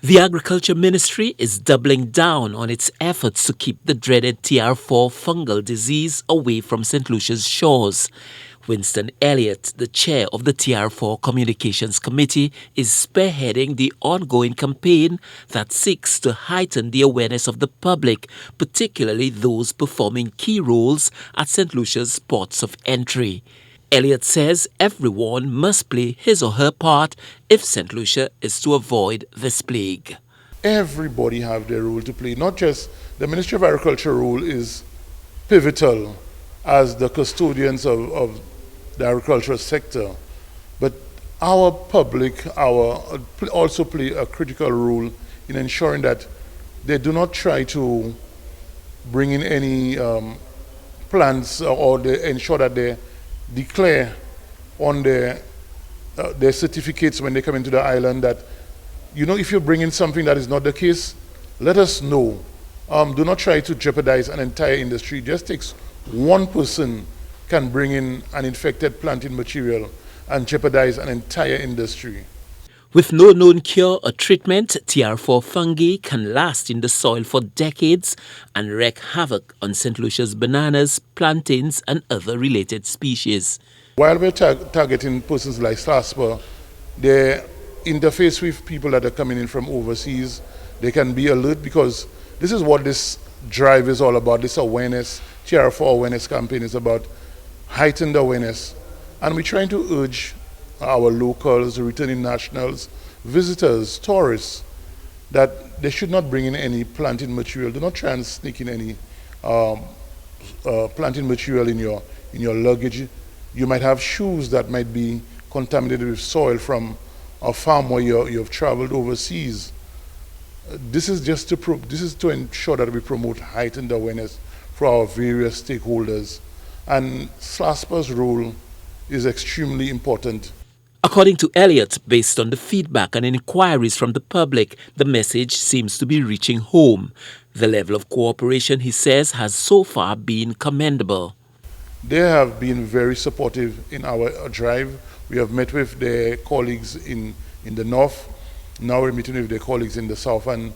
The Agriculture Ministry is doubling down on its efforts to keep the dreaded Tr4 fungal disease away from St. Lucia's shores. Winston Elliott, the chair of the Tr4 Communications Committee, is spearheading the ongoing campaign that seeks to heighten the awareness of the public, particularly those performing key roles at St. Lucia's ports of entry. Elliott says everyone must play his or her part if St. Lucia is to avoid this plague. Everybody have their role to play. Not just the Ministry of Agriculture role is pivotal as the custodians of the agricultural sector, but our public also play a critical role in ensuring that they do not try to bring in any plants or they ensure that they declare on their certificates when they come into the island that, if you bring in something that is not the case, let us know. Do not try to jeopardize an entire industry. It just takes one person can bring in an infected plantain material and jeopardize an entire industry. With no known cure or treatment, Tr4 fungi can last in the soil for decades and wreak havoc on St. Lucia's bananas, plantains, and other related species. While we're targeting persons like SASPA, they interface with people that are coming in from overseas. They can be alert because this is what this drive is all about. This awareness, Tr4 Awareness Campaign is about heightened awareness. And we're trying to urge our locals, returning nationals, visitors, tourists, that they should not bring in any plantain material. Do not try and sneak in any plantain material in your luggage. You might have shoes that might be contaminated with soil from a farm where you've traveled overseas. This is to ensure that we promote heightened awareness for our various stakeholders. And SASPA's role is extremely important. According to Elliott, based on the feedback and inquiries from the public, the message seems to be reaching home. The level of cooperation, he says, has so far been commendable. They have been very supportive in our drive. We have met with their colleagues in the north. Now we're meeting with their colleagues in the south, and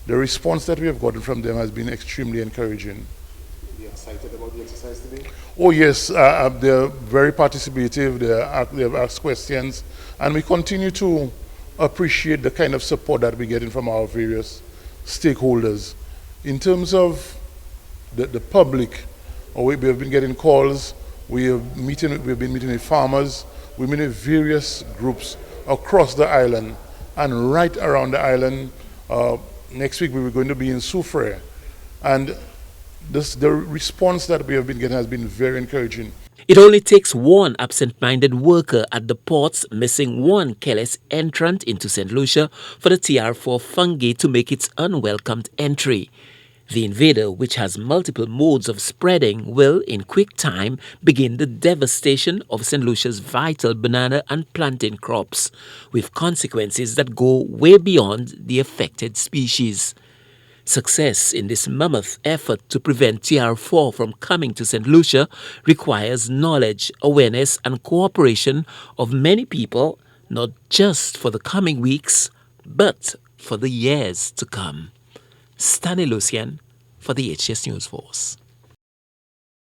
the response that we have gotten from them has been extremely encouraging. Are you excited about the exercise today? Oh yes, they're very participative, they have asked questions, and we continue to appreciate the kind of support that we're getting from our various stakeholders. In terms of the public, we have been getting calls, we've been meeting with farmers, we've been with various groups across the island and right around the island. Next week we were going to be in Soufrière, and the response that we have been getting has been very encouraging. It only takes one absent-minded worker at the ports missing one careless entrant into St. Lucia for the Tr4 fungi to make its unwelcomed entry. The invader, which has multiple modes of spreading, will in quick time begin the devastation of St. Lucia's vital banana and plantain crops, with consequences that go way beyond the affected species. Success in this mammoth effort to prevent Tr4 from coming to St. Lucia requires knowledge, awareness, and cooperation of many people, not just for the coming weeks, but for the years to come. Stanley Lucian for the HTS News Force.